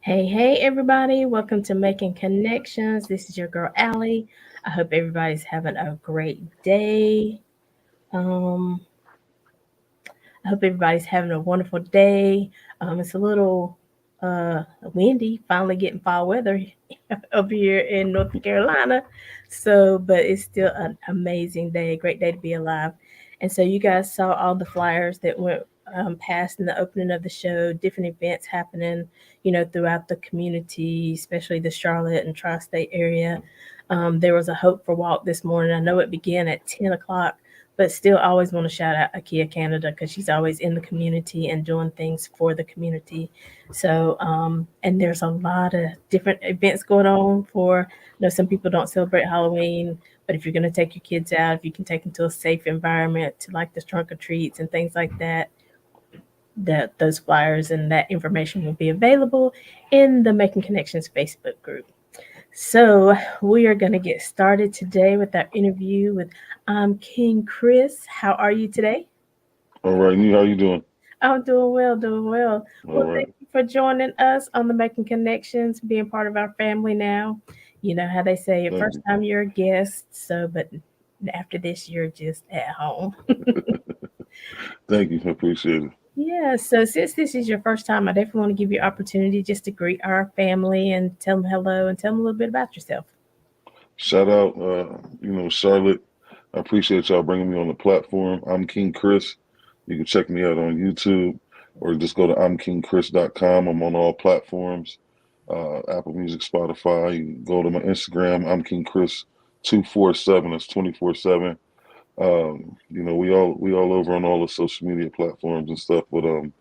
Hey, everybody. Welcome to Making Connections. This is your girl, Aly. I hope everybody's having a great day. Um, I hope everybody's having a wonderful day. It's a little uh, windy, finally getting fall weather over here in North Carolina. But it's still an amazing day, great day to be alive. And so, you guys saw all the flyers that went past in the opening of the show, different events happening, throughout the community, especially the Charlotte and tri state area. There was a Hope for Walk this morning. I know it began at 10 o'clock, but still always want to shout out Akia Canada because she's always in the community and doing things for the community. And there's a lot of different events going on for, some people don't celebrate Halloween, but if you're going to take your kids out, if you can take them to a safe environment to like the trunk or treats and things like that, that those flyers and that information will be available in the Making Connections Facebook group. So we are going to get started today with our interview with King Chris. How are you today? All right, Nee, how you doing? I'm doing well, doing well. All Well, right. thank you for joining us on the Making Connections, being part of our family now. You know how they say, Thank first you. time you're a guest, but after this, you're just at home. Thank you. I appreciate it. Yeah, so since this is your first time, I definitely want to give you opportunity just to greet our family and tell them hello and tell them a little bit about yourself. Shout out, Charlotte. I appreciate y'all bringing me on the platform. I'm King Chris. You can check me out on YouTube or just go to imkingchris.com. I'm on all platforms, Apple Music, Spotify. You can go to my Instagram. I'm King Chris 247. That's 24/7. We all over on all the social media platforms and stuff. But I'm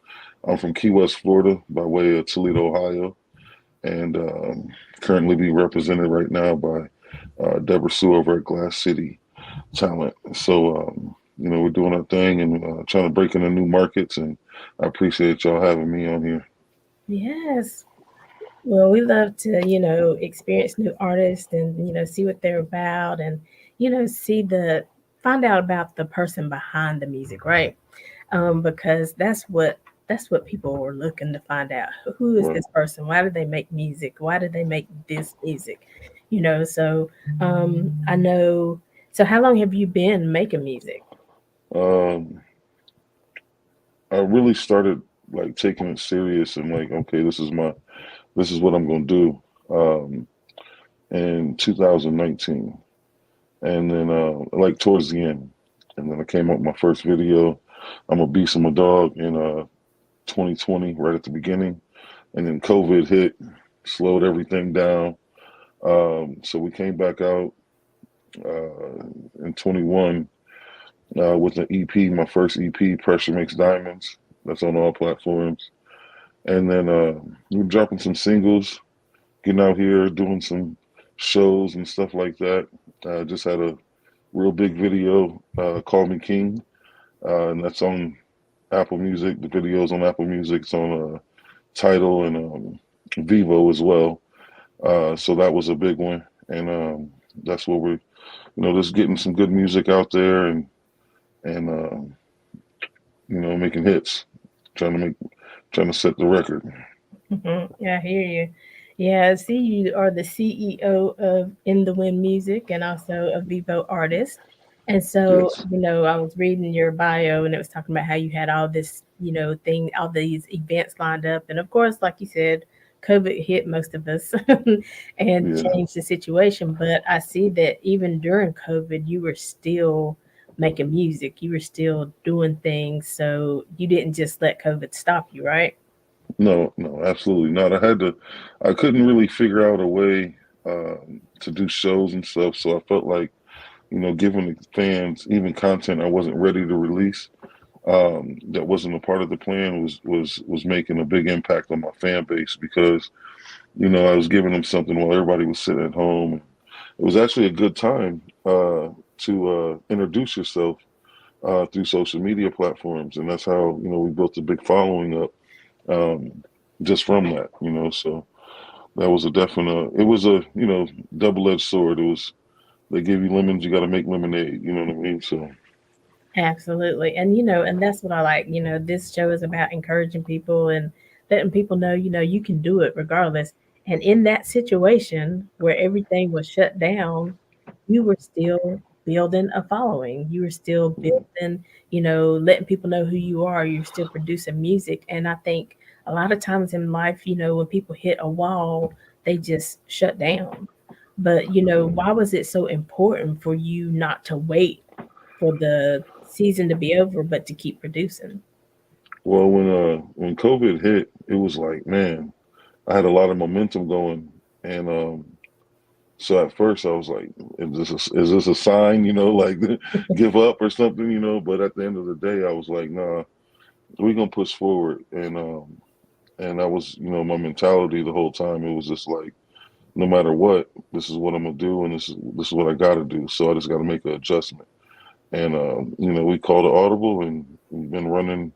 from Key West, Florida, by way of Toledo, Ohio, and currently be represented right now by Deborah Sue over at Glass City Talent. So, we're doing our thing and trying to break into new markets. And I appreciate y'all having me on here. Yes. Well, we love to, experience new artists and, see what they're about and, find out about the person behind the music, right? Because that's what people were looking to find out. Who is Right. this person? Why do they make music? Why do they make this music? I know. So, how long have you been making music? Um, I really started like taking it serious and like, okay, this is what I'm gonna do. In 2019, and then like towards the end, and then I came up with my first video. I'm a beast, I'm a dog in 2020, right at the beginning, and then COVID hit, slowed everything down. So we came back out in 21 with an EP, my first EP, Pressure Makes Diamonds. That's on all platforms. And then we're dropping some singles, getting out here, doing some shows and stuff like that. Just had a real big video, Call Me King, and that's on Apple Music. The video's on Apple Music. It's on Tidal and Vivo as well. So that was a big one, and that's what we're, just getting some good music out there and making hits, trying to make, trying to set the record. Yeah, I hear you. Yeah, I see you are the CEO of In the Wind Music and also a Vivo artist. And so, Yes. I was reading your bio and it was talking about how you had all this, all these events lined up. And of course, like you said, COVID hit most of us and Yeah. changed the situation. But I see that even during COVID, you were still making music, you were still doing things. So you didn't just let COVID stop you, right? No, no, absolutely not. I couldn't really figure out a way to do shows and stuff. So I felt like, giving the fans even content I wasn't ready to release, that wasn't a part of the plan, was making a big impact on my fan base because, I was giving them something while everybody was sitting at home. It was actually a good time to introduce yourself through social media platforms, and that's how we built a big following up um, just from that. So that was a definite. It was a double-edged sword. It was they give you lemons, you got to make lemonade. You know what I mean? So Absolutely. And and that's what I like. This show is about encouraging people and letting people know, you can do it regardless. And in that situation where everything was shut down, you were still building a following. You were still building, letting people know who you are. You're still producing music. And I think a lot of times in life, when people hit a wall, they just shut down. But, why was it so important for you not to wait for the season to be over, but to keep producing? Well, when COVID hit, it was like, man, I had a lot of momentum going, and so at first I was like, is this a sign, like give up or something, But at the end of the day, I was like, nah, we're gonna push forward, and that was, my mentality the whole time. It was just like, no matter what, this is what I'm gonna do, and this is what I got to do. So I just got to make an adjustment, and we called it audible, and we've been running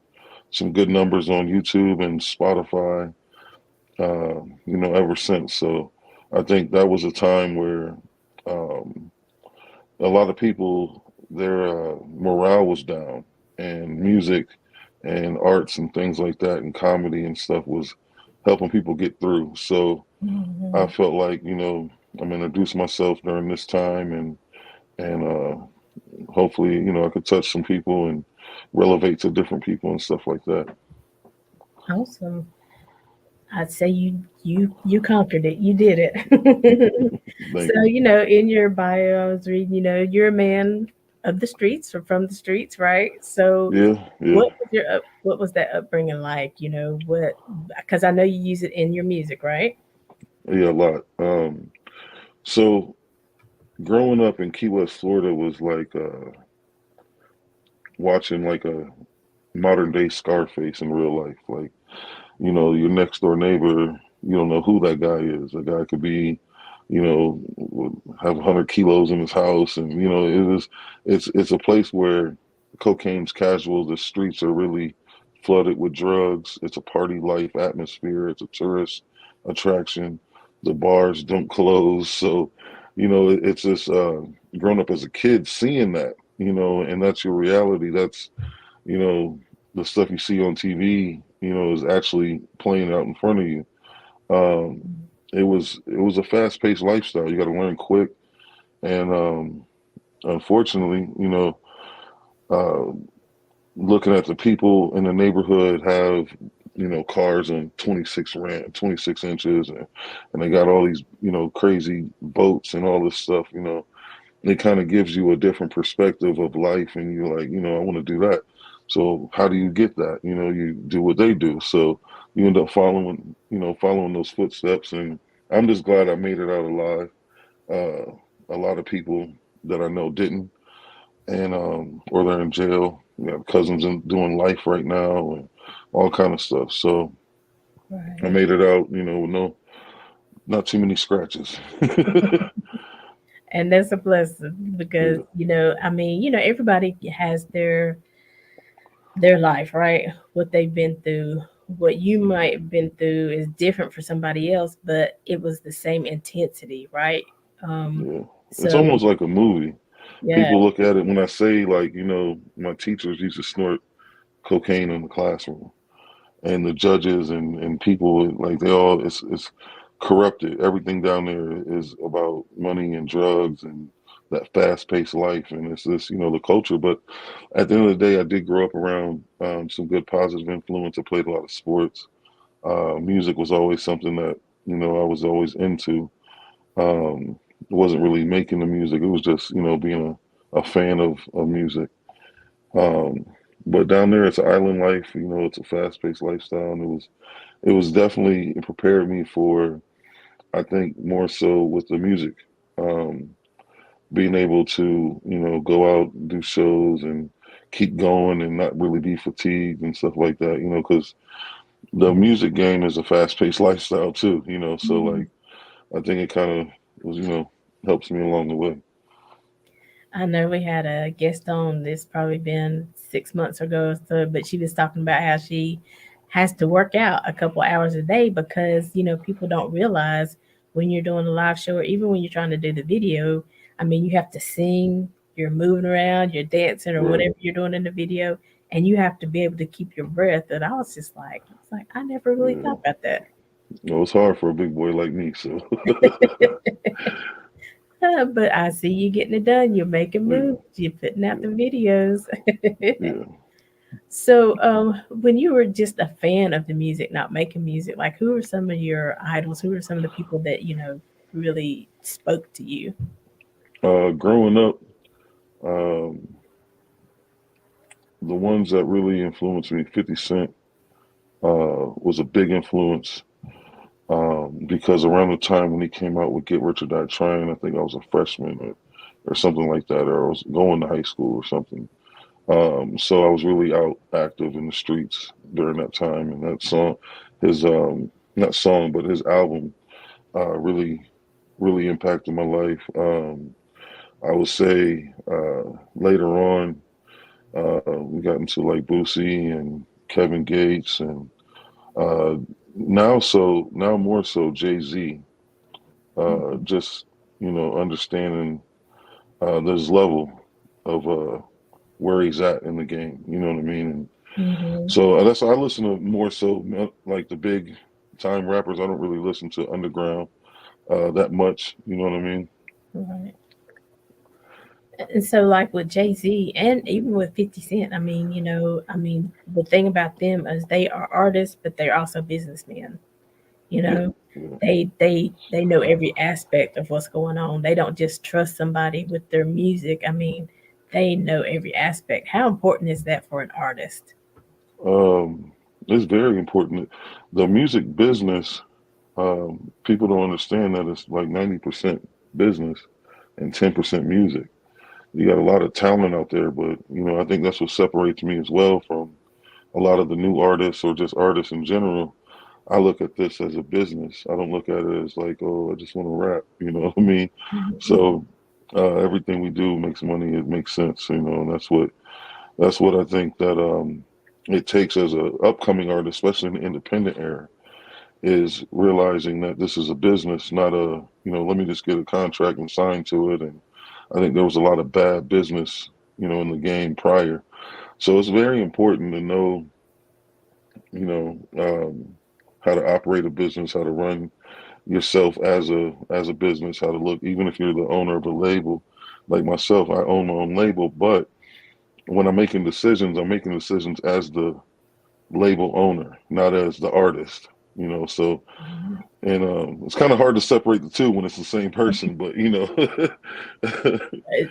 some good numbers on YouTube and Spotify, ever since. So I think that was a time where um, a lot of people, their morale was down, and music and arts and things like that and comedy and stuff was helping people get through. So I Mhm. felt like, I'm introduced myself during this time, and hopefully, I could touch some people and relevate to different people and stuff like that. Awesome. I'd say you conquered it. You did it. So, Thank you. in your bio, I was reading, you're a man of the streets or from the streets, right? So, Yeah, yeah, what was that upbringing like? What, because I know you use it in your music, right? yeah, a lot. So growing up in Key West, Florida was like watching like a modern day Scarface in real life. Like, your next door neighbor, you don't know who that guy is. A guy could be, have 100 kilos in his house, and it's a place where cocaine's casual. The streets are really flooded with drugs. It's a party life atmosphere. It's a tourist attraction. The bars don't close, so it's just growing up as a kid seeing that, and that's your reality. That's you know, the stuff you see on TV, is actually playing out in front of you. Um, it was a fast paced lifestyle. You got to learn quick, and unfortunately, uh, looking at the people in the neighborhood have cars on 26 inches, and they got all these crazy boats and all this stuff. It kind of gives you a different perspective of life, and you're like, I want to do that. So how do you get that? You do what they do. So you end up following those footsteps, and I'm just glad I made it out alive. A lot of people that I know didn't, and or they're in jail. You have cousins doing life right now, and all kind of stuff. So I Right. made it out, with not too many scratches. And that's a blessing because, Yeah, I mean, everybody has their life, right? What they've been through. What you might have been through is different for somebody else, but it was the same intensity, right? Um, yeah. It's so almost like a movie. yeah, People look at it when I say, like, my teachers used to snort cocaine in the classroom, and the judges and people, like, they all, it's corrupted. Everything down there is about money and drugs and that fast paced life, and it's this, the culture. But at the end of the day, I did grow up around some good positive influence. I played a lot of sports. Music was always something that I was always into. Um, wasn't really making the music. It was just being a fan of music. Um, but down there, it's an island life. It's a fast paced lifestyle, and it was definitely, it prepared me for, I think, more so with the music. Um, Being able to go out and do shows and keep going and not really be fatigued and stuff like that. Because the music game is a fast paced lifestyle too. So like I think it kind of was helps me along the way. I know we had a guest on this probably been 6 months ago or so, but she was talking about how she has to work out a couple hours a day because, people don't realize when you're doing a live show or even when you're trying to do the video, I mean, you have to sing, you're moving around, you're dancing or Right. whatever you're doing in the video. and you have to be able to keep your breath. And I was like, I never really Yeah. thought about that. It's hard for a big boy like me. So But I see you getting it done. You're making yeah, moves. You're putting out yeah, the videos. yeah. So, when you were just a fan of the music, not making music, like who are some of your idols? Who are some of the people that really spoke to you? Growing up, um, the ones that really influenced me, 50 Cent was a big influence because around the time when he came out with Get Rich or Die Trying, I think I was a freshman or something like that, or I was going to high school or something. So I was really out active in the streets during that time, and that song, his not song, but his album, really, really impacted my life. I would say later on, we got into like Boosie and Kevin Gates, and uh, now more so Jay Z. Just understanding this level of where he's at in the game. You know what I mean? And Mm-hmm. so that's I listen to more so like the big time rappers. I don't really listen to underground that much. You know what I mean? Right. And so, like with Jay Z and even with 50 Cent, the thing about them is they are artists, but they're also businessmen. You Yeah, know, yeah. they know every aspect of what's going on. They don't just trust somebody with their music. They know every aspect. How important is that for an artist? Um, it's very important. The music business, people don't understand that it's like 90% business and 10% music. You got a lot of talent out there, but I think that's what separates me as well from a lot of the new artists or just artists in general. I look at this as a business. I don't look at it as like, oh, I just want to rap. You know what I mean? Mhm. So everything we do makes money. It makes sense. And that's what I think that it takes as a upcoming artist, especially in the independent era, is realizing that this is a business, not a let me just get a contract and sign to it. And I think there was a lot of bad business, in the game prior. So it's very important to know, you know, how to operate a business, how to run yourself as a business, how to look, even if you're the owner of a label. Like myself, I own my own label, but when I'm making decisions as the label owner, not as the artist. So and it's kind of hard to separate the two when it's the same person, but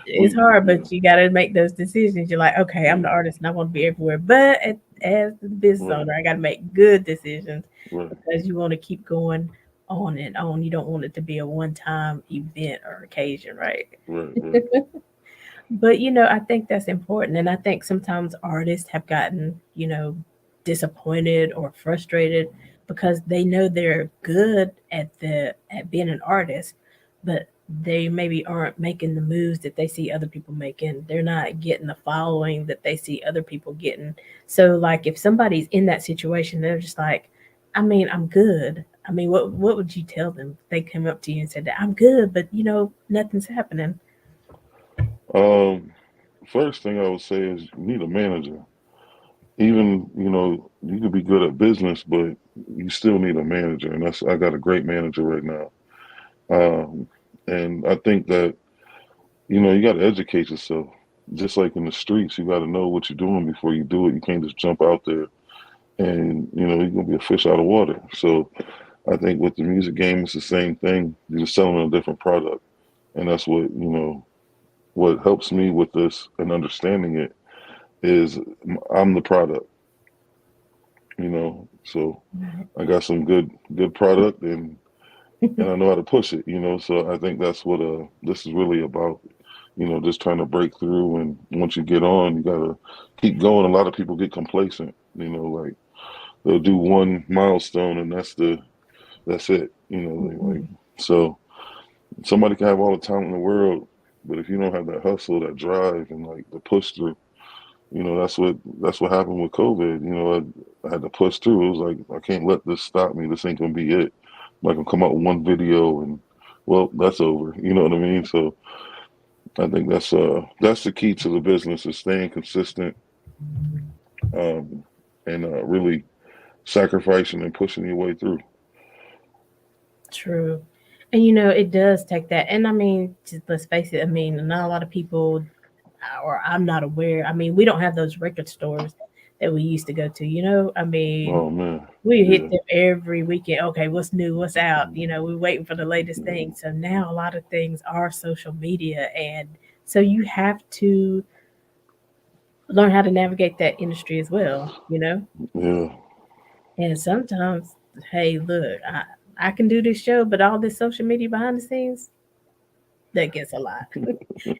It's hard, yeah, but you got to make those decisions. You're like, okay, I'm yeah, the artist and I want to be everywhere, but as the business right, owner, I got to make good decisions right, because you want to keep going on and on. You don't want it to be a one-time event or occasion, right? right, right. But I think that's important, and I think sometimes artists have gotten disappointed or frustrated because they know they're good at being an artist, but they maybe aren't making the moves that they see other people making. They're not getting the following that they see other people getting. So, like, if somebody's in that situation, they're just like, I'm good. What would you tell them if they came up to you and said that I'm good, but nothing's happening? Um, First thing I would say is you need a manager. Even you could be good at business, but you still need a manager, and I got a great manager right now. Um, and I think that you got to educate yourself. Just like in the streets, you got to know what you're doing before you do it. You can't just jump out there and you're gonna be a fish out of water. So I think with the music game, it's the same thing. You're just selling a different product, and that's what helps me with this and understanding it is I'm the product. So I got some good product, and I know how to push it. So I think that's what this is really about. Just trying to break through, and once you get on, you gotta keep going. A lot of people get complacent. Like they'll do one milestone, and that's it. Like so. Somebody can have all the talent in the world, but if you don't have that hustle, that drive, and like the push through, that's what happened with COVID. I had to push through. It was like I can't let this stop me. This ain't gonna be it. I'm not gonna come out with one video and well, that's over. You know what I mean? So I think that's the key to the business is staying consistent um, and really sacrificing and pushing your way through. True. And it does take that. And I mean, just let's face it, I mean, not a lot of people, or I'm not aware. I mean, we don't have those record stores that we used to go to, I mean, Oh man, we hit yeah, them every weekend. Okay, what's new? What's out? We're waiting for the latest yeah, thing. So now a lot of things are social media. And so you have to learn how to navigate that industry as well. yeah, And sometimes, hey, look, I can do this show, but all this social media behind the scenes, that gets a lot.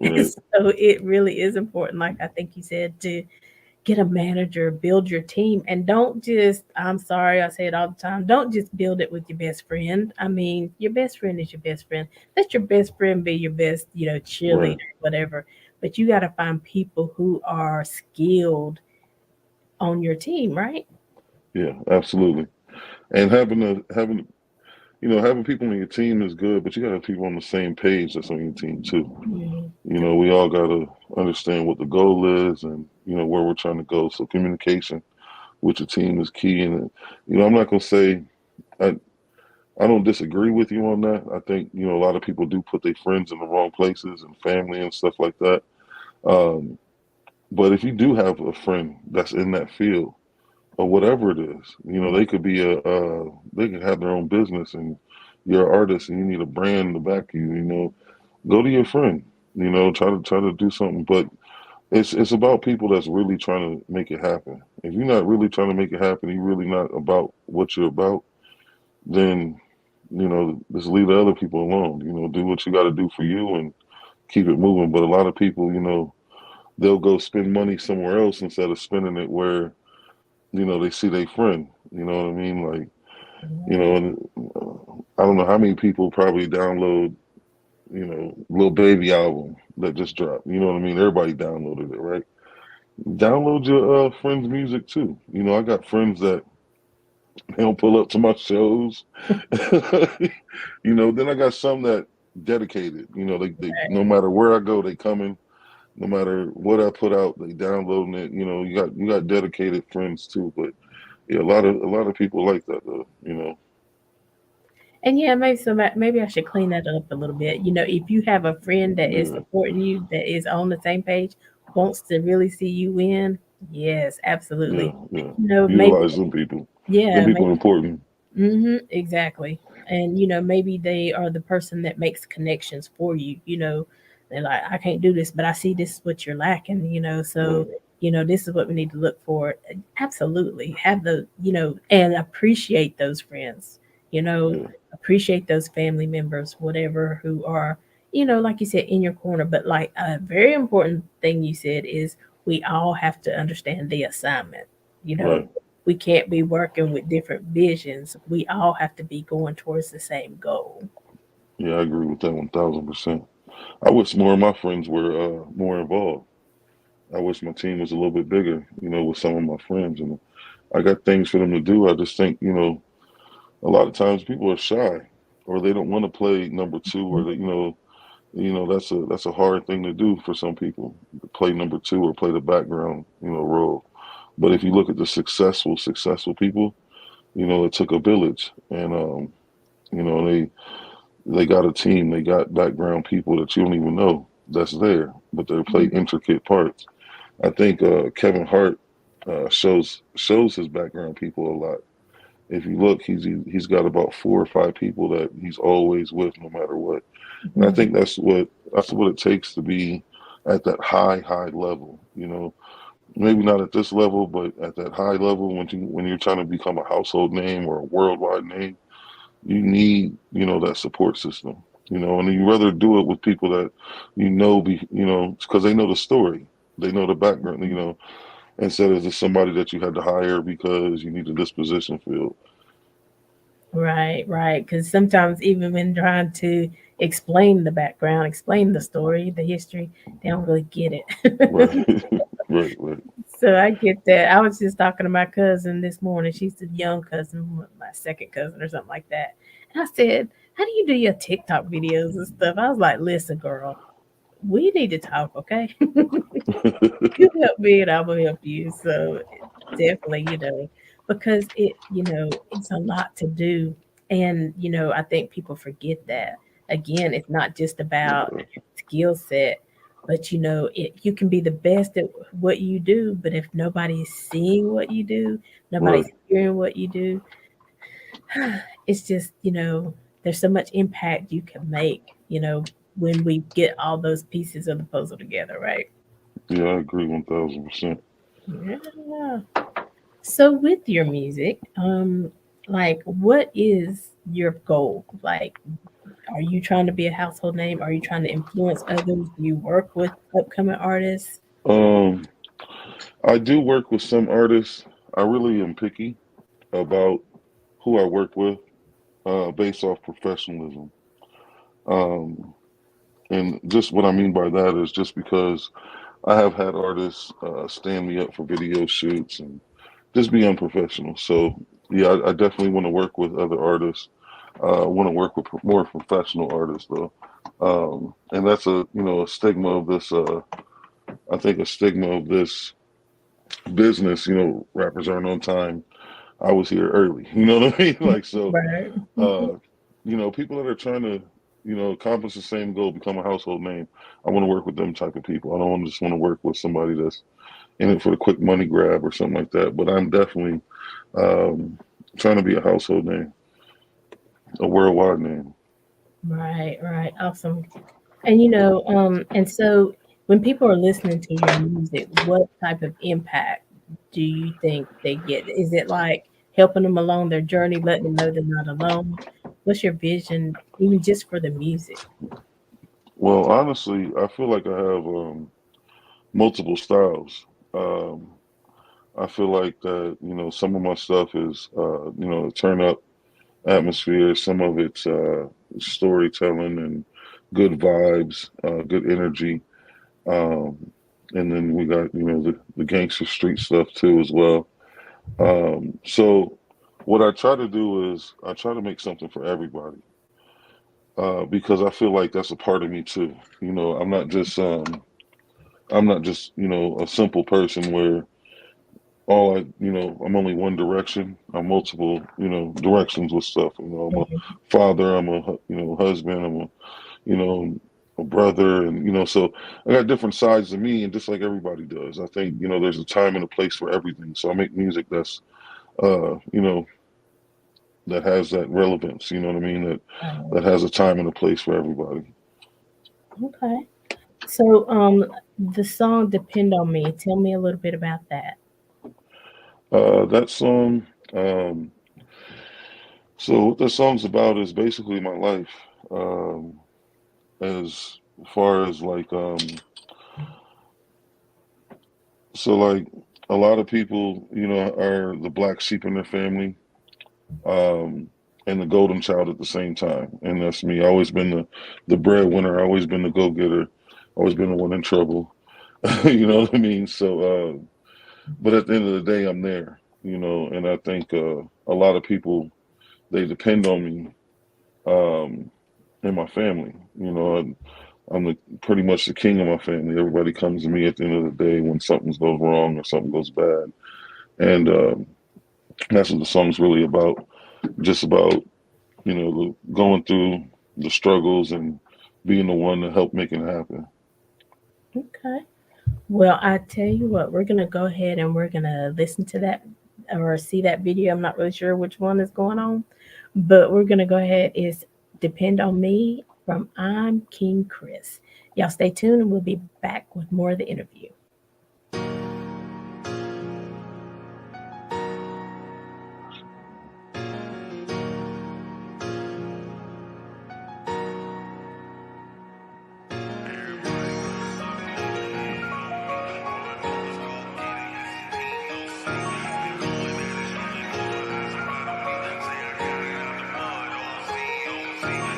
right, So it really is important, like I think you said, to get a manager, build your team, and don't just, I'm sorry, I say it all the time, don't just build it with your best friend. I mean, your best friend is your best friend. Let your best friend be your best, cheerleader, right, whatever. But you got to find people who are skilled on your team, right? yeah, absolutely. And having people on your team is good, but you got to have people on the same page that's on your team too. Mhm. We all got to understand what the goal is and where we're trying to go. So communication with your team is key. And I'm not gonna say I I don't disagree with you on that. I think a lot of people do put their friends in the wrong places and family and stuff like that. Um, but if you do have a friend that's in that field or whatever it is, they could be they could have their own business and you're an artist and you need a brand to back you. Go to your friend. Try to do something. But it's about people that's really trying to make it happen. If you're not really trying to make it happen, you're really not about what you're about, then just leave the other people alone. Do what you got to do for you and keep it moving. But a lot of people, they'll go spend money somewhere else instead of spending it where they see their friend. You know what I mean? Like and I don't know how many people probably download Lil Baby album that just dropped. You know what I mean? Everybody downloaded it, right? Download your friends' music too. I got friends that they don't pull up to my shows. Then I got some that dedicated. They no matter where I go, they coming. No matter what I put out, they downloading it. You got dedicated friends too. But yeah, a lot of people like that though. And yeah, maybe I should clean that up a little bit. If you have a friend that is Yeah, supporting you, that is on the same page, wants to really see you win, yes, yeah, absolutely. yeah. Maybe, Utilize them people. Them yeah, people are important. exactly. And maybe they are the person that makes connections for you. They're like, I can't do this, but I see this is what you're lacking. So Right. this is what we need to look for. Absolutely, have and appreciate those friends. You know, Yeah. appreciate those family members, whatever, who are like you said, in your corner. But like a very important thing you said is we all have to understand the assignment. You know, Right. we can't be working with different visions. We all have to be going towards the same goal. Yeah, I agree with that 1,000%. I wish more of my friends were more involved. I wish my team was a little bit bigger, with some of my friends. And I got things for them to do. I just think, a lot of times people are shy or they don't want to play number two or they, that's a hard thing to do for some people to play number two or play the background, role. But if you look at the successful people, it took a village and, they got a team, they got background people that you don't even know that's there, but they play intricate parts. I think Kevin Hart shows his background people a lot. If you look, he's got about 4 or 5 people that he's always with, no matter what. And I Mhm. think that's what it takes to be at that high level. Maybe not at this level, but at that high level, when you're trying to become a household name or a worldwide name, you need that support system. And you rather do it with people that because they know the story, they know the background. Instead of just somebody that you had to hire because you needed this position filled. Right, right. Because sometimes, even when trying to explain the background, explain the story, the history, they don't really get it. Right. Right. Right. So I get that. I was just talking to my cousin this morning. She's the young cousin, my second cousin or something like that. And I said, "How do you do your TikTok videos and stuff?" I was like, "Listen, girl, we need to talk, okay? You help me and I'm gonna help you." So definitely, because it's a lot to do. And, I think people forget that. Again, it's not just about Yeah, skill set, but, you can be the best at what you do, but if nobody's seeing what you do, nobody's right. hearing what you do, it's just, there's so much impact you can make, when we get all those pieces of the puzzle together, right? Yeah, I agree 1000%. Yeah. So with your music, like what is your goal? Like, are you trying to be a household name? Are you trying to influence others? Do you work with upcoming artists? Um, I do work with some artists. I really am picky about who I work with, based off professionalism. Um, and just what I mean by that is just because I have had artists stand me up for video shoots and just be unprofessional. So yeah, I definitely want to work with other artists. I want to work with more professional artists though, and that's a stigma of this. I think a stigma of this business. Rappers aren't on time. I was here early. You know what I mean? Like so, Right. uh, people that are trying to accomplish the same goal, become a household name. I want to work with them type of people. I don't just want to work with somebody that's in it for the quick money grab or something like that. But I'm definitely um, trying to be a household name, a worldwide name. Right, right. Awesome. And and so when people are listening to your music, what type of impact do you think they get? Is it like helping them along their journey, letting them know they're not alone? What's your vision, even just for the music? Well, honestly, I feel like I have multiple styles. Um, I feel like that, some of my stuff is, turn up atmosphere. Some of it's storytelling and good vibes, good energy. Um, and then we got, the gangster street stuff too as well. So what I try to do is I try to make something for everybody, because I feel like that's a part of me too. I'm not just, a simple person where I'm only one direction. I'm multiple, directions with stuff. I'm a Mhm. father, I'm a, husband, I'm a, you know, a brother, and so I got different sides of me, and just like everybody does, I think there's a time and a place for everything. So I make music that's, uh, you know, that has that relevance. You know what I mean? That has a time and a place for everybody. Okay. So, the song "Depend on Me." Tell me a little bit about that. That song. Um, so what the song's about is basically my life. Um, as far as like, like a lot of people, are the black sheep in their family, um, and the golden child at the same time. And that's me. I always been the breadwinner. I always been the go getter. Always been the one in trouble. You know what I mean? So, but at the end of the day, I'm there. And I think a lot of people, they depend on me, um, and my family. I'm pretty much the king of my family. Everybody comes to me at the end of the day when something goes wrong or something goes bad, and that's what the song's really about. Just about going through the struggles and being the one to help make it happen. Okay. Well, I tell you what, we're gonna go ahead and we're gonna listen to that or see that video. I'm not really sure which one is going on, but we're gonna go ahead. It's "Depend on Me" from I'm King Chris. Y'all stay tuned and we'll be back with more of the interview.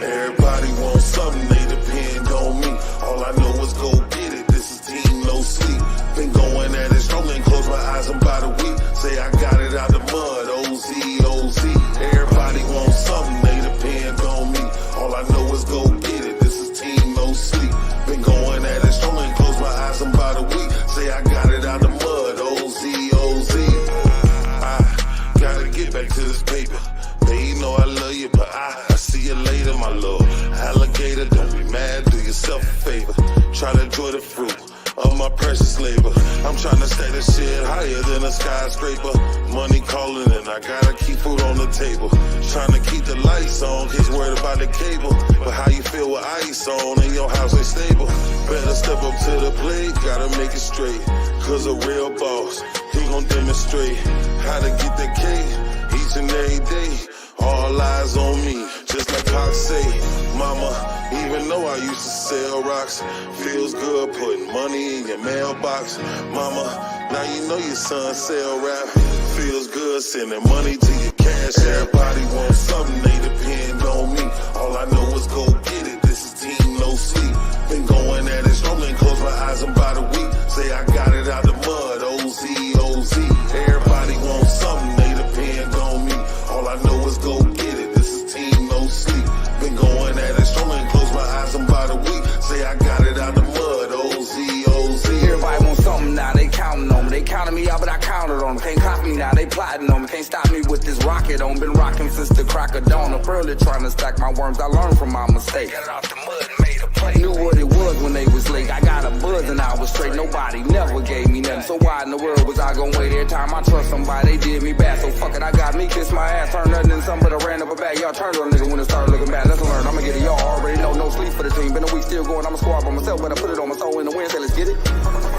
Everybody wants something, they depend on me. All I know is go get it. This is team no sleep. this paper. Babe, you know I love you, but I see you later, my little alligator. Don't be mad, do yourself a favor. Try to enjoy the fruit of my precious labor. I'm trying to stay the shit higher than a skyscraper. Money calling and I gotta keep food on the table. Trying to keep the lights on, kids worried about the cable. But how you feel with ice on and your house ain't stable? Better step up to the plate, gotta make it straight. Cause a real boss, he gon' demonstrate how to get that K each and every day. All eyes on me, just like Pac say. Mama, even though I used to sell rocks, feels good putting money in your mailbox. Mama, now you know your son sell rap. Feels good sending money to your cash. Everybody wants something, they depend on me. All I know is go get it, this is team no sleep. Been going at it, strolling, close my eyes, I'm by the week. Say I got it out the mud, OZ, OZ. Everybody wants something, they depend on me. All I know is go get it, this is team no sleep. Been going at it, strolling, close my eyes, I'm by the week. Say I got it out the mud, OZ, OZ. Everybody wants something now, they counting on me. They counted me out, but I counted on them. Can't copy me now, they plotting on me. Can't stop me with this rocket on. Been rocking since the crack of dawn. Up early trying to stack my worms, I learned from my mistakes. Got out the mud and made a play. Knew what it was when they was late. I got a buzz and I was straight. Nobody never gave me nothing. So why in the world was I gonna wait every time I trust somebody? They did me bad, so fuck it, I got me kiss my ass. Turned nothing into something, but I ran up a bag. Y'all turned on a nigga when it started looking bad. Let's learn, I'ma get it, y'all already know. No sleep for the team. Been a week still going, I'm a squad by myself, but I put it on my soul in the wind. Say let's get it.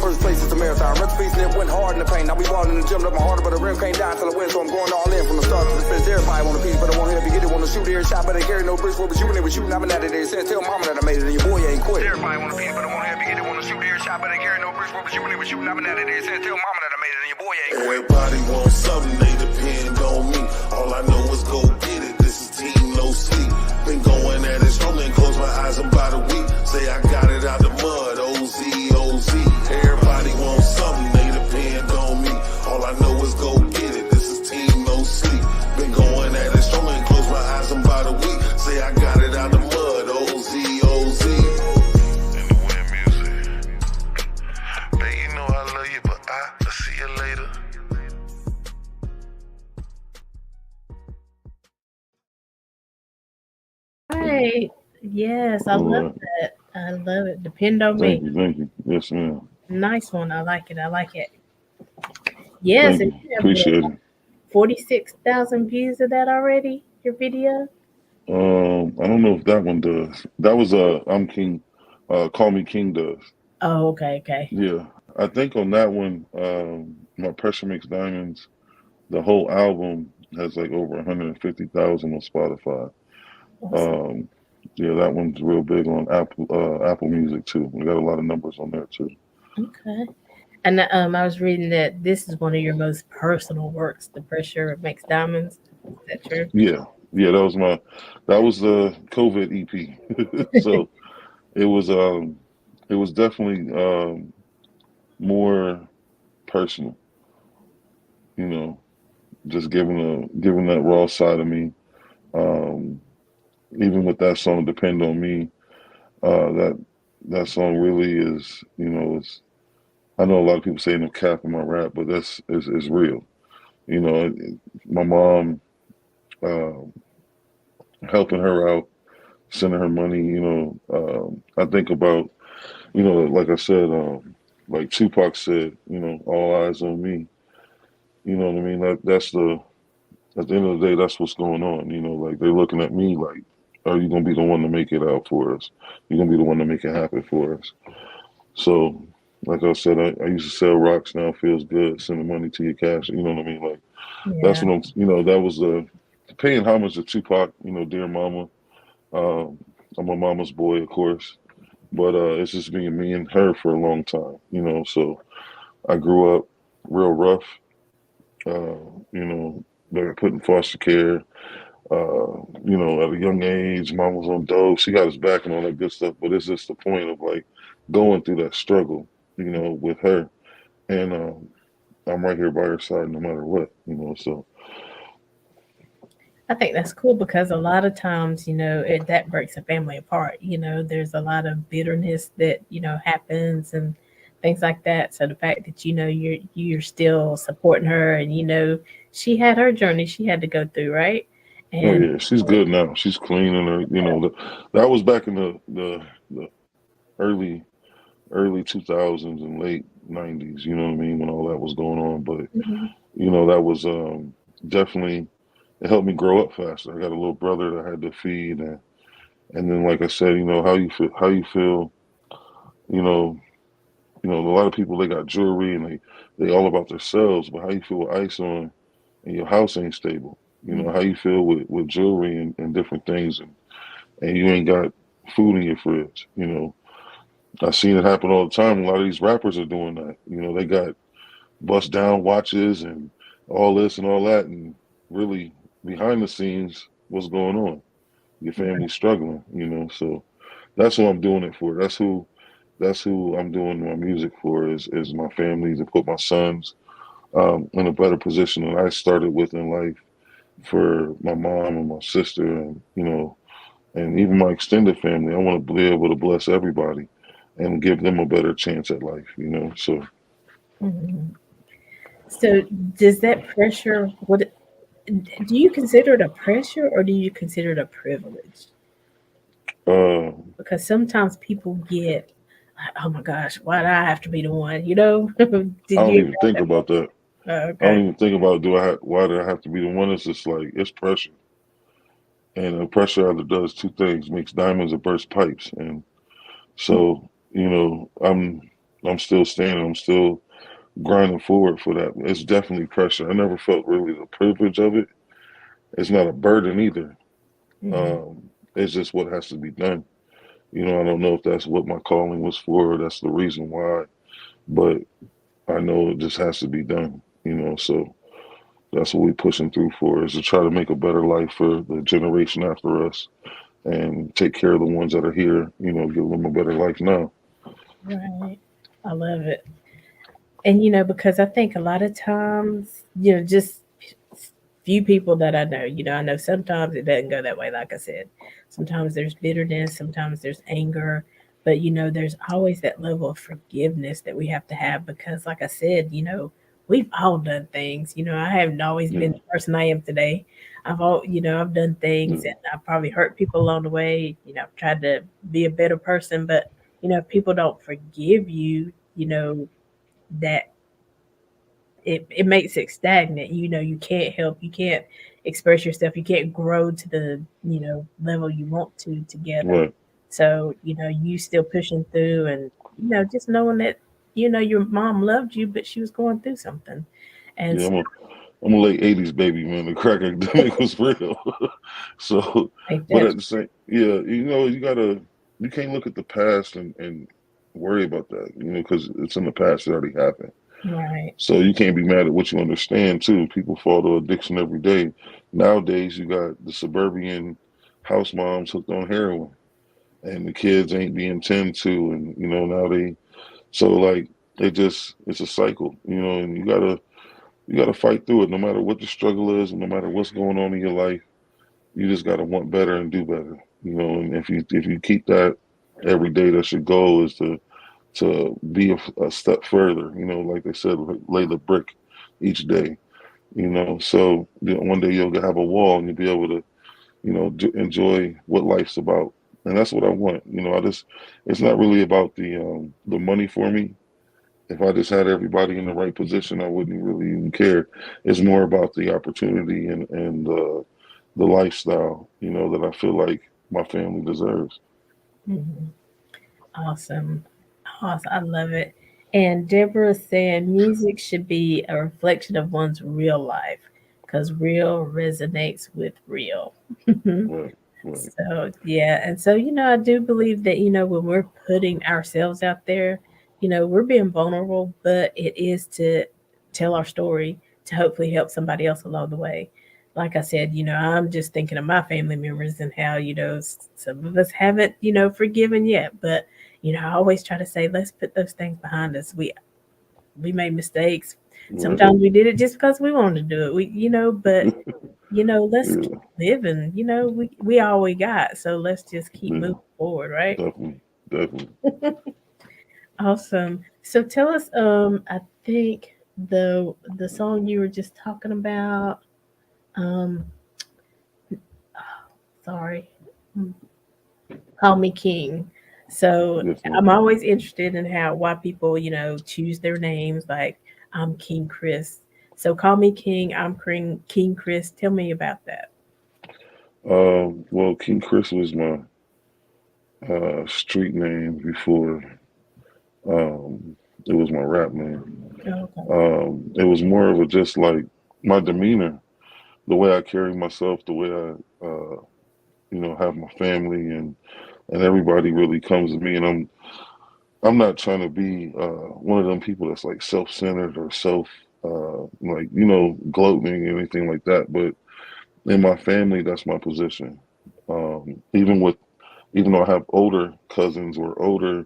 First place is the marathon. Recipes and it went hard in the pain. Now we ballin' in the gym, up my heart, but the rim can't die till I win. So I'm going all in from the start to the finish. Everybody want a piece, but I won't help you get it. Want to shoot every shot, but they carry no bricks. What was you when they was shooting? I've been at it there since. Tell mama that I made it and your boy ain't quit. Everybody want a piece, but I won't help you get it. Want to shoot every shot, but they carry no bricks. What was you when they was shooting? I've been at it there since. Tell mama that I made it and your boy ain't quit. Everybody wants something, they depend on me. All I know is go get it, this is team no sleep. Been going at it, strolling, close my eyes, I'm by the week. Say I got it out the mud, OZ, OZ. Everybody wants something, they depend on me. All I know is go get it, this is team no sleep. Been going at it, strolling, close my eyes, I'm by the week. Say I got it out the mud, OZ, OZ. And the wind music. Babe, you know I love you, but I'll see you later. Right. Yes, I All love right. that. I love it. Depend on Thank me. you. Thank you. Yes, ma'am. Nice one. I like it. I like it. Yes, Thank and you. you have what, Appreciate it. 46,000 views of that already, your video? I don't know if that one does. That was I'm King. Call Me King does. Oh, okay, okay. Yeah, I think on that one, my Pressure Makes Diamonds, the whole album has like over 150,000 on Spotify. Awesome. Um, yeah, that one's real big on Apple Music too. We got a lot of numbers on there too. Okay. And I was reading that this is one of your most personal works, The Pressure Makes Diamonds. Is that true? Yeah, yeah, that was the COVID EP. So it was it was definitely more personal, you know, just giving that raw side of me. Um, Even with that song "Depend on Me," that song really is, it's. I know a lot of people say no cap in my rap, but that's is real. You know, my mom uh, helping her out, sending her money. I think about, like I said, like Tupac said, all eyes on me. You know what I mean? That's the At the end of the day, that's what's going on. Like they're looking at me like, are you gonna be the one to make it out for us? You're gonna be the one to make it happen for us. So, like I said, I used to sell rocks. Now it feels good sending money to your cash. You know what I mean? Like that's Yeah. what I'm. That was paying homage to Tupac. Dear Mama. Um, I'm a mama's boy, of course, but it's just been me and her for a long time. So I grew up real rough. Uh, you know, they were put in foster care. At a young age, mom was on dope. She got us back and all that good stuff. But it's just the point of like going through that struggle, with her. And I'm right here by her side no matter what. So I think that's cool because a lot of times, that breaks a family apart. There's a lot of bitterness that, happens and things like that. So the fact that, you're still supporting her and, she had her journey she had to go through, right? Oh And yeah, she's good now. She's clean and her, that was back in the early 2000s and late 90s. You know what I mean, when all that was going on. But mhm, that was definitely, it helped me grow up faster. I got a little brother that I had to feed, and then like I said, how you feel, you know, a lot of people, they got jewelry and they all about themselves, but how you feel with ice on and your house ain't stable. mhm, How you feel with jewelry and different things, and you ain't got food in your fridge. I've seen it happen all the time. A lot of these rappers are doing that. They got bust down watches and all this and all that, and really behind the scenes, what's going on? Your family's struggling. So that's who I'm doing it for. That's who I'm doing my music for, is my family, to put my sons in a better position than I started with in life, for my mom and my sister, and even my extended family. I want to be able to bless everybody and give them a better chance at life. So mhm. So does that pressure, what do you consider it a pressure or do you consider it a privilege? uh, Because sometimes people get, like, oh my gosh, why do I have to be the one? You know, I did don't you even ever have think that about that. moment? I don't Okay. even think about, why do I have to be the one? It's just like, it's pressure, and pressure either does two things: makes diamonds or burst pipes. And so, I'm still standing. I'm still grinding forward for that. It's definitely pressure. I never felt really the privilege of it. It's not a burden either. Hmm. It's just what has to be done. I don't know if that's what my calling was for, or that's the reason why, but I know it just has to be done. So that's what we're pushing through for, is to try to make a better life for the generation after us, and take care of the ones that are here. Give them a better life now. Right. I love it. And because I think a lot of times, just few people that I know, I know sometimes it doesn't go that way, like I said. Sometimes there's bitterness, sometimes there's anger, but there's always that level of forgiveness that we have to have because, like I said, we've all done things. I haven't always been Yeah, the person I am today. I've done things yeah, and I've probably hurt people along the way. I've tried to be a better person, but if people don't forgive you, that it makes it stagnant. You can't help, you can't express yourself, you can't grow to the level you want to together. right. So you still pushing through, and just knowing that your mom loved you, but she was going through something, and Yeah, so I'm a late '80s baby, man. The crack epidemic was real. So, like but that's at the same, yeah, you can't look at the past and worry about that, because it's in the past. It already happened. right. So you can't be mad at what you understand too. People fall to addiction every day. Nowadays, you got the suburban house moms hooked on heroin, and the kids ain't being tended to, and now so like, it's a cycle, and you gotta fight through it, no matter what the struggle is, and no matter what's going on in your life. You just gotta want better and do better, and if you keep that every day, that's your goal, is to be a step further. Like they said, lay the brick each day. So one day you'll have a wall, and you'll be able to enjoy what life's about. And that's what I want. It's not really about the money for me. If I just had everybody in the right position, I wouldn't really even care. It's more about the opportunity and the lifestyle, that I feel like my family deserves. Mhm. Awesome. Awesome. I love it. And Deborah said music should be a reflection of one's real life because real resonates with real. Right, right, So yeah, and so I do believe that when we're putting ourselves out there, we're being vulnerable, but it is to tell our story to hopefully help somebody else along the way. Like I said, I'm just thinking of my family members and how some of us haven't forgiven yet, but I always try to say let's put those things behind us. We made mistakes. right. Sometimes we did it just because we wanted to do it. But let's keep Yeah, living. We all we got, so let's just keep yeah, moving forward, right? definitely, definitely. Awesome. So tell us, I think. the song you were just talking about. Um, sorry, Call Me King. So Yes, I'm ma'am. always interested in how why people, choose their names. Like I'm King Chris. So Call Me King. I'm King Chris. Tell me about that. Well, King Chris was my street name before it was my rap name. Okay. It was more of a just like my demeanor, the way I carry myself, the way I have my family and everybody really comes to me, and I'm not trying to be one of them people that's like self-centered or self like gloating or anything like that. But in my family, that's my position. Even though I have older cousins or older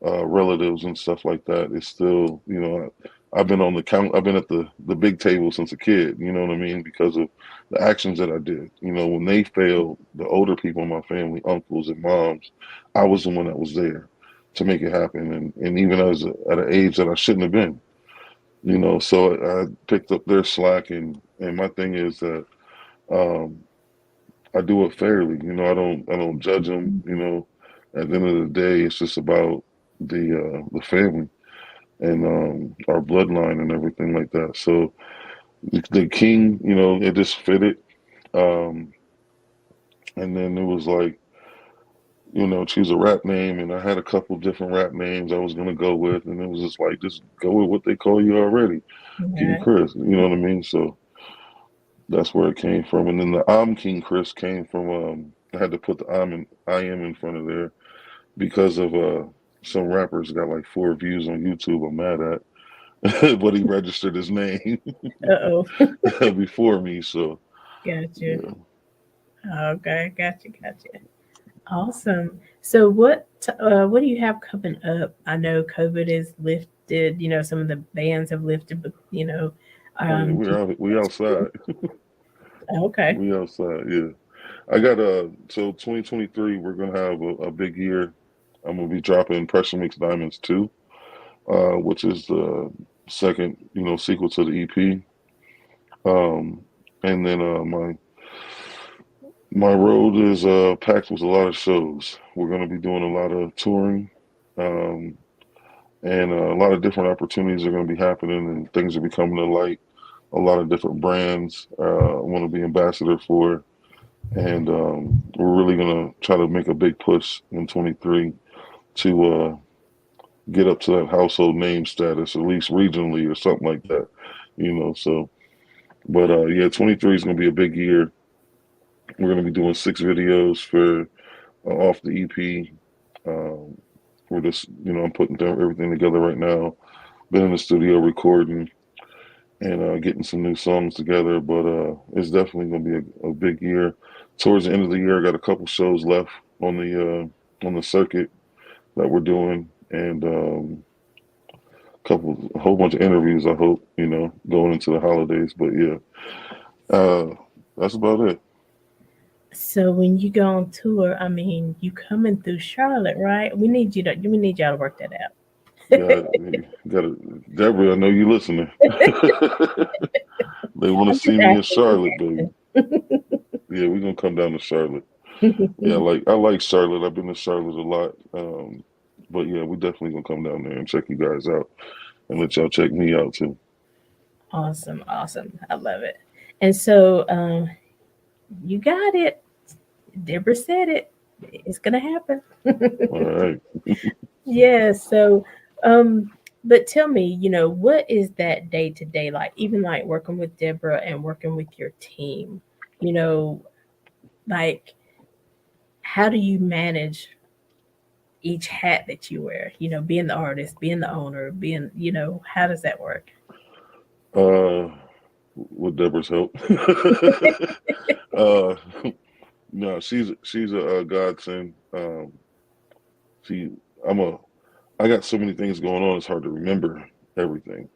relatives and stuff like that, it's still I've been on the count. I've been at the big table since a kid. You know what I mean? Because of the actions that I did. When they failed, the older people in my family, uncles and moms, I was the one that was there to make it happen. And even at an age that I shouldn't have been. So I picked up their slack, and my thing is that um, I do it fairly. I don't judge them. At the end of the day, it's just about the family and our bloodline and everything like that. So the king, it just fitted. Um, and then it was like, choose a rap name, and I had a couple different rap names I was gonna go with, and it was just like, just go with what they call you already, King Right. Chris. You know what I mean? So that's where it came from. And then the I'm King Chris came from. I had to put the I am in front of there because of some rappers got like 4 views on YouTube. I'm mad at, but he registered his name Uh oh. before me. So Gotcha. yeah, Okay. Gotcha. Awesome. So what do you have coming up? I know COVID is lifted. Some of the bans have lifted, but oh yeah, do you we outside. okay. We outside. Yeah, I got so 2023 we're gonna have a big year. I'm gonna be dropping Pressure Mix Diamonds 2, which is the second sequel to the EP. Um, and then my road is packed with a lot of shows. We're going to be doing a lot of touring, um, and a lot of different opportunities are going to be happening, and things are becoming to light. A lot of different brands I want to be ambassador for, and we're really going to try to make a big push in 23 to get up to that household name status, at least regionally or something like that. So but yeah, 23 is going to be a big year. We're going to be doing 6 videos for off the EP. Um, we're just, I'm putting everything together right now. Been in the studio recording and getting some new songs together, but it's definitely going to be a big year. Towards the end of the year, I got a couple shows left on the circuit that we're doing, and a whole bunch of interviews. I hope going into the holidays. But yeah, that's about it. So when you go on tour, I mean, you coming through Charlotte, right? We need y'all to work that out. Got got it, Deborah. I know you listening. They want to I'm just see me in asking. Charlotte, baby. Yeah, we're gonna come down to Charlotte. Yeah, I like Charlotte. I've been to Charlotte a lot. But yeah, we definitely gonna come down there and check you guys out and let y'all check me out too. Awesome. I love it. And so you got it. Deborah said it. It's gonna happen. All right. Yeah. So, um, but tell me, what is that day to day like? Even like working with Deborah and working with your team. You know, like how do you manage each hat that you wear? Being the artist, being the owner, how does that work? Uh, with Deborah's help. uh, no, she's a godsend. She, I'm a, I got so many things going on. It's hard to remember everything,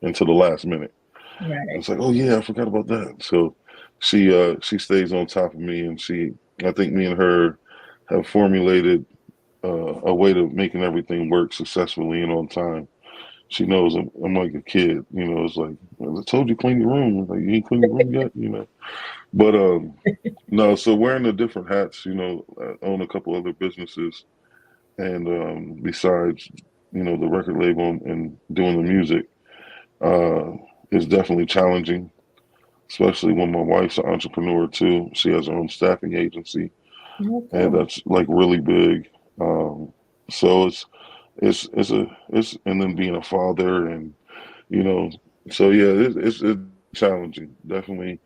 until the last minute. Right. It's like, oh yeah, I forgot about that. So she stays on top of me, and I think me and her have formulated a way to making everything work successfully and on time. she knows I'm like a kid. It's like, "Well, I told you clean your room. Like, you ain't clean your room yet. But no. So wearing the different hats. I own a couple other businesses, and besides, the record label and doing the music, uh, is definitely challenging. Especially when my wife's an entrepreneur too. She has her own staffing agency, and Okay. that's like really big. Um, so it's and then being a father and you know so yeah, it's challenging, definitely.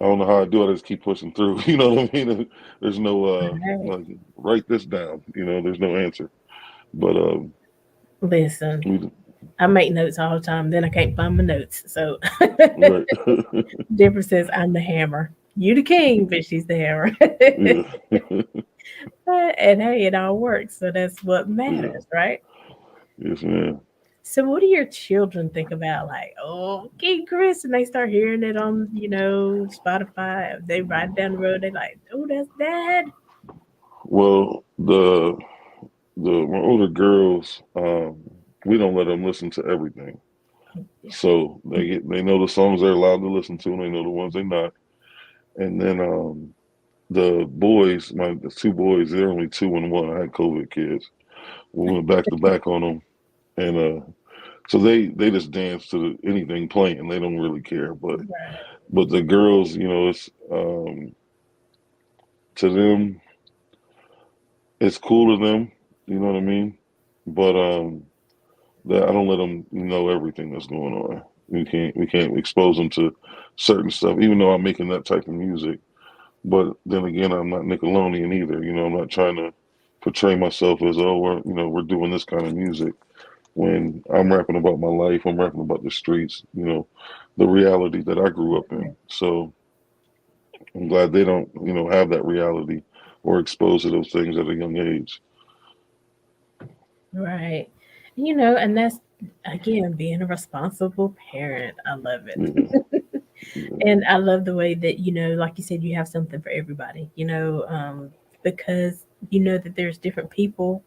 I don't know how I do it. I just keep pushing through. You know what I mean? There's no Right. like write this down. There's no answer. But Listen, we I make notes all the time, then I can't find my notes. So right. Deborah says I'm the hammer. You the king, but she's the hammer. Yeah. And hey, it all works. So that's what Yeah. matters, right? Yes, man. So what do your children think about like, oh, King Chris, and they start hearing it on, Spotify. They ride down the road, they like, oh, that's dad. Well, the my older girls, we don't let them listen to everything. Yeah. So they know the songs they're allowed to listen to, and they know the ones they're not. And then the boys, the two boys, they're only 2 and 1. I had COVID kids. We went back to back on them, and so they just dance to anything playing. They don't really care. Right. But the girls, it's to them, it's cool to them. You know what I mean? But that I don't let them know everything that's going on. We can't expose them to certain stuff, even though I'm making that type of music. But then again, I'm not Nickelodeon either. I'm not trying to portray myself as, oh, we're doing this kind of music when I'm rapping about my life. I'm rapping about the streets. The reality that I grew up in. So I'm glad they don't have that reality or exposed to those things at a young age. Right. And that's again being a responsible parent. I love Yeah, it. yeah, And I love the way that, like you said, you have something for everybody, because you know that there's different people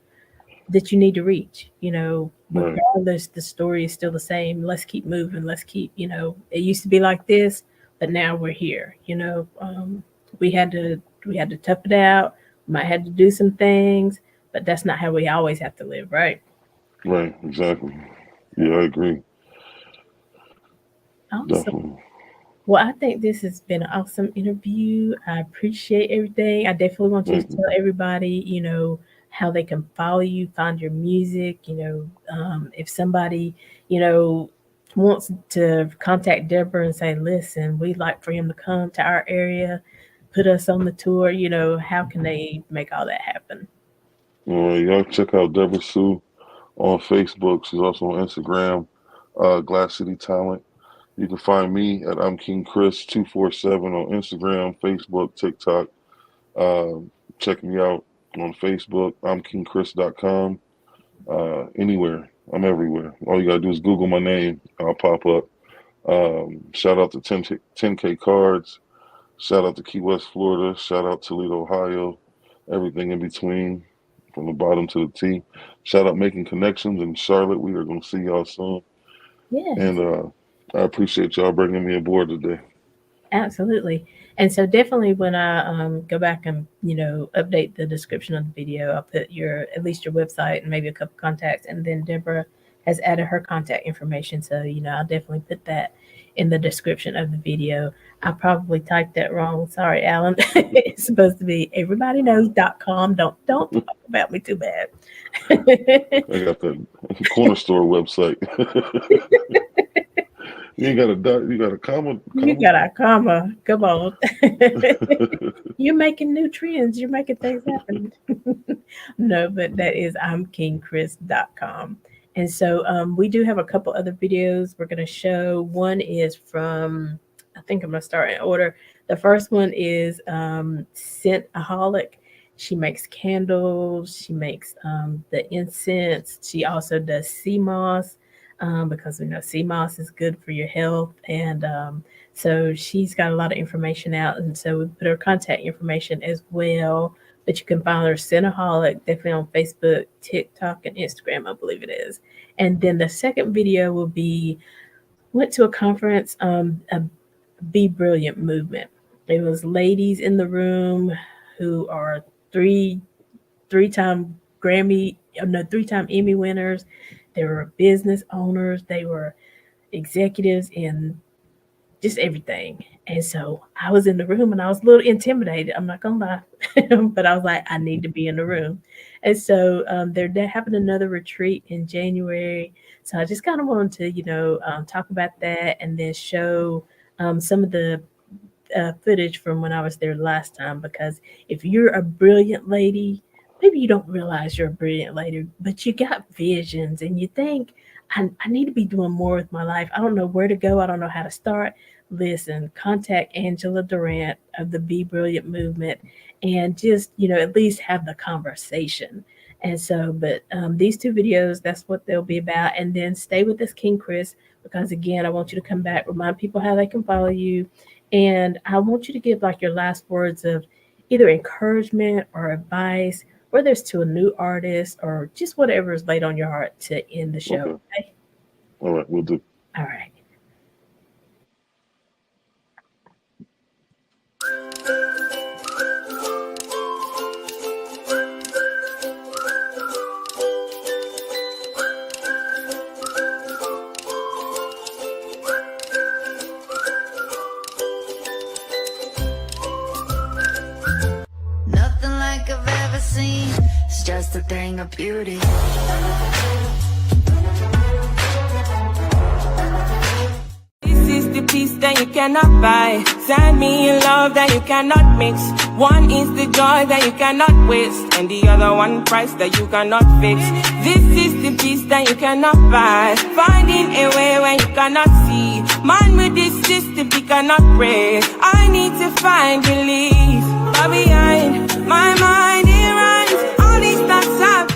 that you need to reach, right, regardless, the story is still the same. Let's keep moving. Let's keep, it used to be like this, but now we're here, we had to, we had to tough it out. Might have to do some things, but that's not how we always have to live, right? right, exactly. So Yeah, I agree. awesome. Definitely. Well, I think this has been an awesome interview. I appreciate everything. I definitely want you to Thank you. tell everybody, how they can follow you, find your music. If somebody, you know, wants to contact Deborah and say, listen, we'd like for him to come to our area, put us on the tour, how can they make all that happen? All right, y'all check out Deborah Sue on Facebook. She's also on Instagram, Glass City Talent. You can find me at I'm King Chris 247 on Instagram, Facebook, TikTok. Check me out on Facebook. I'm KingChris.com. Anywhere. I'm everywhere. All you gotta do is Google my name. I'll pop up. Shout out to 10K Cards. Shout out to Key West, Florida. Shout out Toledo, Ohio. Everything in between, from the bottom to the T. Shout out Making Connections in Charlotte. We are gonna see y'all soon. And Yes. I appreciate y'all bringing me aboard today. Absolutely. And so definitely when I go back and, update the description of the video, I'll put your at least your website and maybe a couple contacts. And then Deborah has added her contact information. So, I'll definitely put that in the description of the video. I probably typed that wrong. Sorry, Alan. It's supposed to be everybodyknows.com. Don't talk about me too bad. I got that corner store website. You ain't got a dot. You got a comma. You Comma. got a comma. Come on. You're making new trends. You're making things happen. No, but that is I'mKingChris.com. And so we do have a couple other videos we're going to show. One is from, I think I'm going to start in order. The first one is Scentaholic. She makes candles. She makes the incense. She also does sea moss because we know sea moss is good for your health. And so she's got a lot of information out. And so we put her contact information as well but you can find her Cinnaholic definitely on Facebook, TikTok, and Instagram, I believe it is. And then the second video will be went to a conference, a Be Brilliant movement. It was ladies in the room who are three-time three-time Emmy winners. They were business owners. They were executives in just everything. And so I was in the room and I was a little intimidated. I'm not gonna lie, but I was like, I need to be in the room. And so they're having another retreat in January. So I just kind of wanted to, talk about that and then show some of the footage from when I was there last time. Because if you're a brilliant lady, maybe you don't realize you're a brilliant lady, but you got visions and you think, I need to be doing more with my life. I don't know where to go. I don't know how to start. Listen, contact Angela Durant of the Be Brilliant movement and just, at least have the conversation. And so, but these two videos, that's what they'll be about. And then stay with us, King Chris, because again, I want you to come back, remind people how they can follow you. And I want you to give like your last words of either encouragement or advice, whether it's to a new artist or just whatever is laid on your heart to end the show. Okay. Okay? All right, we'll do. All right. Nothing like I've ever seen. It's just a thing of beauty. This is the peace that you cannot buy. Send me in love that you cannot mix. One is the joy that you cannot waste, and the other one price that you cannot fix. This is the peace that you cannot buy. Finding a way when you cannot see. Man with this system he cannot pray. I need to find relief. But behind my mind it runs all these thoughts I've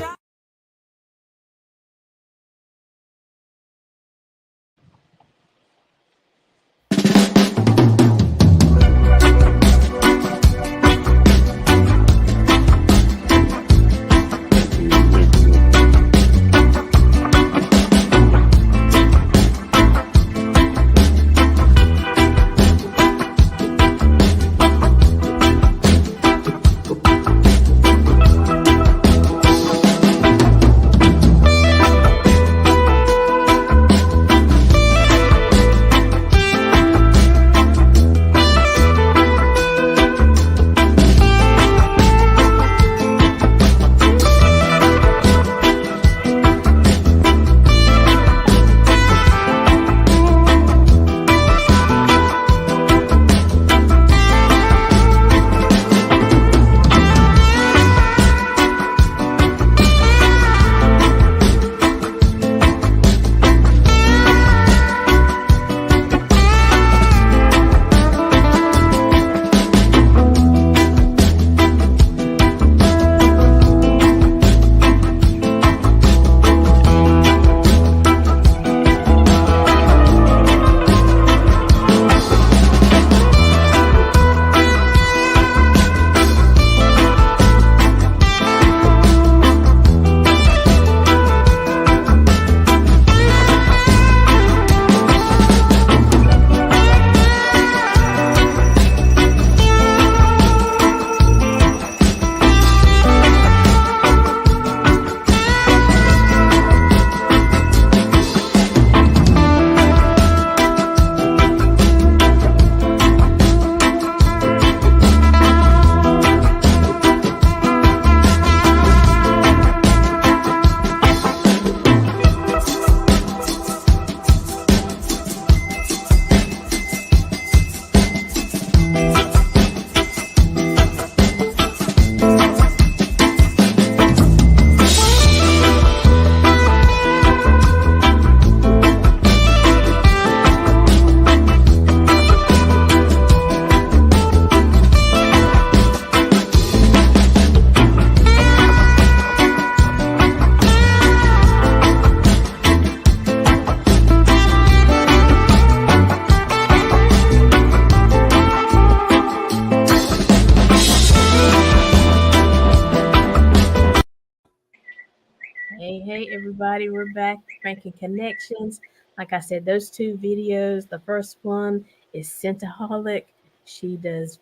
Hey, everybody, we're back making connections. Like I said, those two videos, the first one is Scentaholic. She does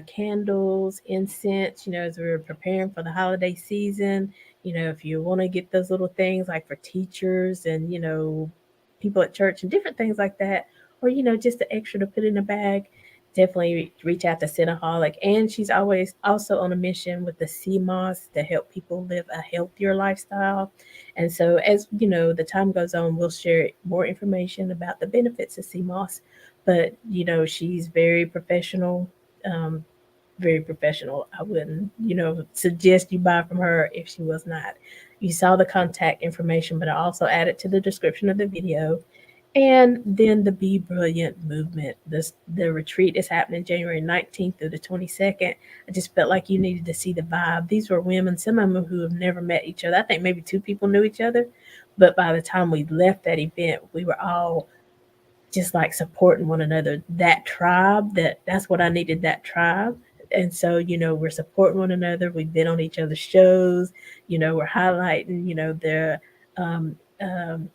candles, incense, as we're preparing for the holiday season. If you want to get those little things like for teachers and, people at church and different things like that, or, just the extra to put in a bag, definitely reach out to Cineholic. And she's always also on a mission with the CMOS to help people live a healthier lifestyle. And so, as the time goes on, we'll share more information about the benefits of CMOS. But she's very professional. Um, very professional. I wouldn't, suggest you buy from her if she was not. You saw the contact information, but I also added to the description of the video. And then the Be Brilliant movement. The retreat is happening January 19th through the 22nd. I just felt like you needed to see the vibe. These were women, some of them who have never met each other. I think maybe two people knew each other, but by the time we left that event, we were all just like supporting one another. That tribe, that's what I needed, that tribe. And so, we're supporting one another. We've been on each other's shows, we're highlighting, the um, um,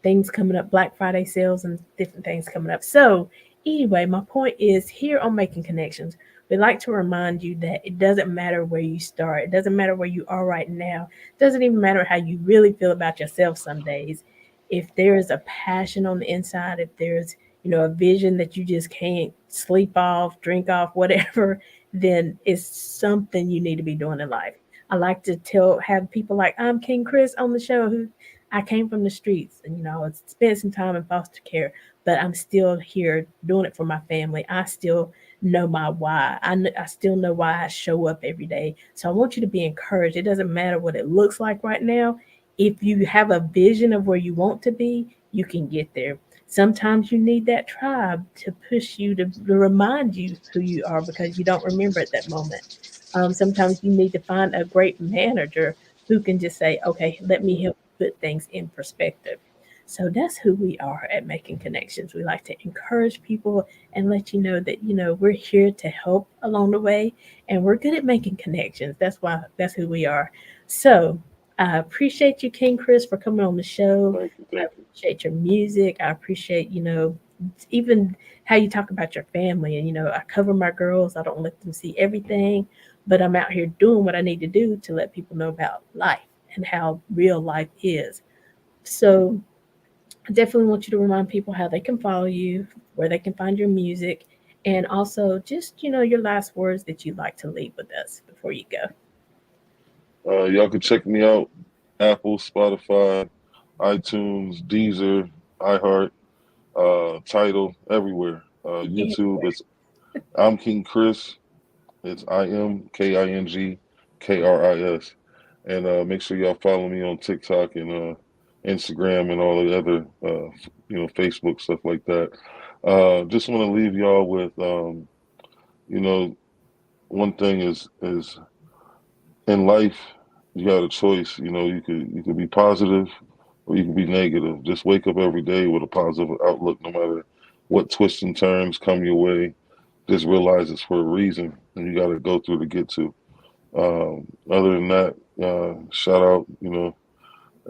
things coming up, Black Friday sales and different things coming up. So, anyway, my point is here on Making Connections, we like to remind you that it doesn't matter where you start, it doesn't matter where you are right now, it doesn't even matter how you really feel about yourself some days. If there is a passion on the inside, if there's a vision that you just can't sleep off, drink off, whatever, then it's something you need to be doing in life. I like to have people like I'm King Chris on the show who I came from the streets and, I spent some time in foster care, but I'm still here doing it for my family. I still know my why. I still know why I show up every day. So I want you to be encouraged. It doesn't matter what it looks like right now. If you have a vision of where you want to be, you can get there. Sometimes you need that tribe to push you to remind you who you are because you don't remember at that moment. Sometimes you need to find a great manager who can just say, okay, let me help put things in perspective. So that's who we are at Making Connections. We like to encourage people and let you know that, we're here to help along the way and we're good at making connections. That's who we are. So I appreciate you, King Chris, for coming on the show. Thank you, I thank you. appreciate your music. I appreciate, even how you talk about your family. And, I cover my girls. I don't let them see everything, but I'm out here doing what I need to do to let people know about life and how real life is. So I definitely want you to remind people how they can follow you, where they can find your music, and also just, your last words that you'd like to leave with us before you go. Y'all can check me out Apple, Spotify, iTunes, Deezer, iHeart, Tidal, everywhere. YouTube, Anywhere. it's I'm King Chris. It's IMKINGKRIS. And make sure y'all follow me on TikTok and Instagram and all the other, Facebook, stuff like that. Just want to leave y'all with, you know, one thing is in life, you got a choice. You could be positive or you can be negative. Just wake up every day with a positive outlook, no matter what twists and turns come your way. Just realize it's for a reason, and you got to go through to get to. Other than that, shout out,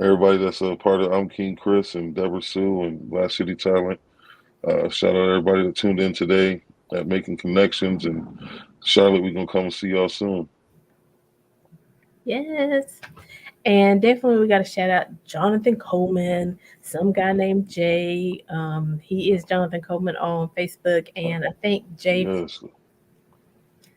everybody that's a part of I'm King Chris and Deborah Sue and Last City Talent. Shout out everybody that tuned in today at Making Connections. And Charlotte, we're going to come and see y'all soon. Yes. And definitely we got to shout out Jonathan Coleman, some guy named Jay. He is Jonathan Coleman on Facebook, and I think Yes.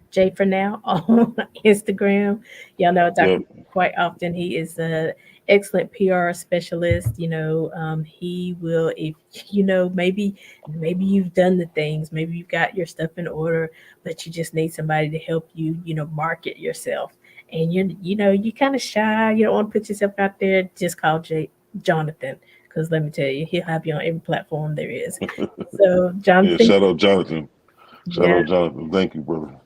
Jay for now on Instagram. Y'all know I talk Yep. about him quite often. He is a excellent PR specialist. He will, if maybe you've done the things, maybe you've got your stuff in order, but you just need somebody to help you, market yourself. And you kind of shy. You don't want to put yourself out there. Just call Jonathan, because let me tell you, he'll have you on every platform there is. So Yeah, Jonathan, shout out Jonathan. Shout yeah. out Jonathan. Thank you, brother.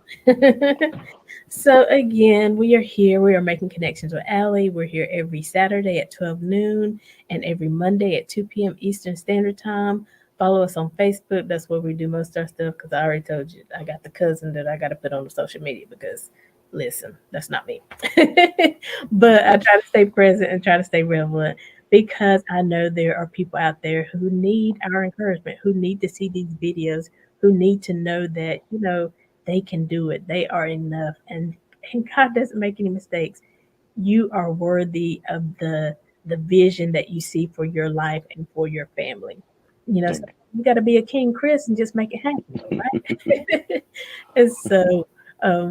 So again, we are here. We are making connections with Aly. We're here every Saturday at 12 noon and every Monday at 2 p.m. Eastern Standard Time. Follow us on Facebook. That's where we do most of our stuff because I already told you I got the cousin that I got to put on the social media because Listen, that's not me. But I try to stay present and try to stay relevant because I know there are people out there who need our encouragement, who need to see these videos, who need to know that, they can do it. They are enough. And God doesn't make any mistakes. You are worthy of the vision that you see for your life and for your family. So Thank you got to be a King Chris and just make it happen, right? And so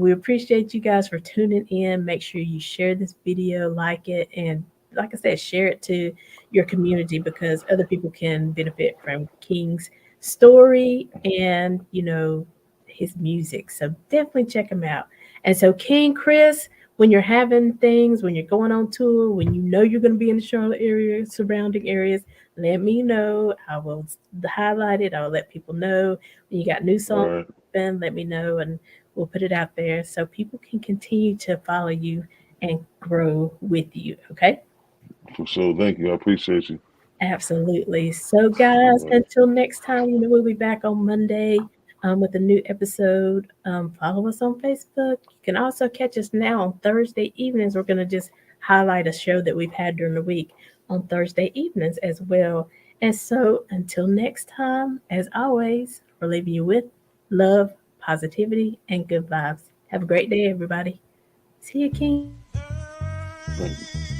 we appreciate you guys for tuning in. Make sure you share this video, like it, and like I said, share it to your community because other people can benefit from King's story and, his music. So definitely check him out. And so, King Chris, when you're having things, when you're going on tour, when you know you're going to be in the Charlotte area, surrounding areas, let me know. I will highlight it. I'll let people know. When you got new you. All songs, right, then let me know and we'll put it out there so people can continue to follow you and grow with you. Okay. for sure. Thank you. I appreciate you. Absolutely. So, All guys, right, until next time, we'll be back on Monday with a new episode. Follow us on Facebook. You can also catch us now on Thursday evenings. We're going to just highlight a show that we've had during the week on Thursday evenings as well. And so, until next time, as always, we're leaving you with love, positivity, and good vibes. Have a great day, everybody. See you, King. thank you.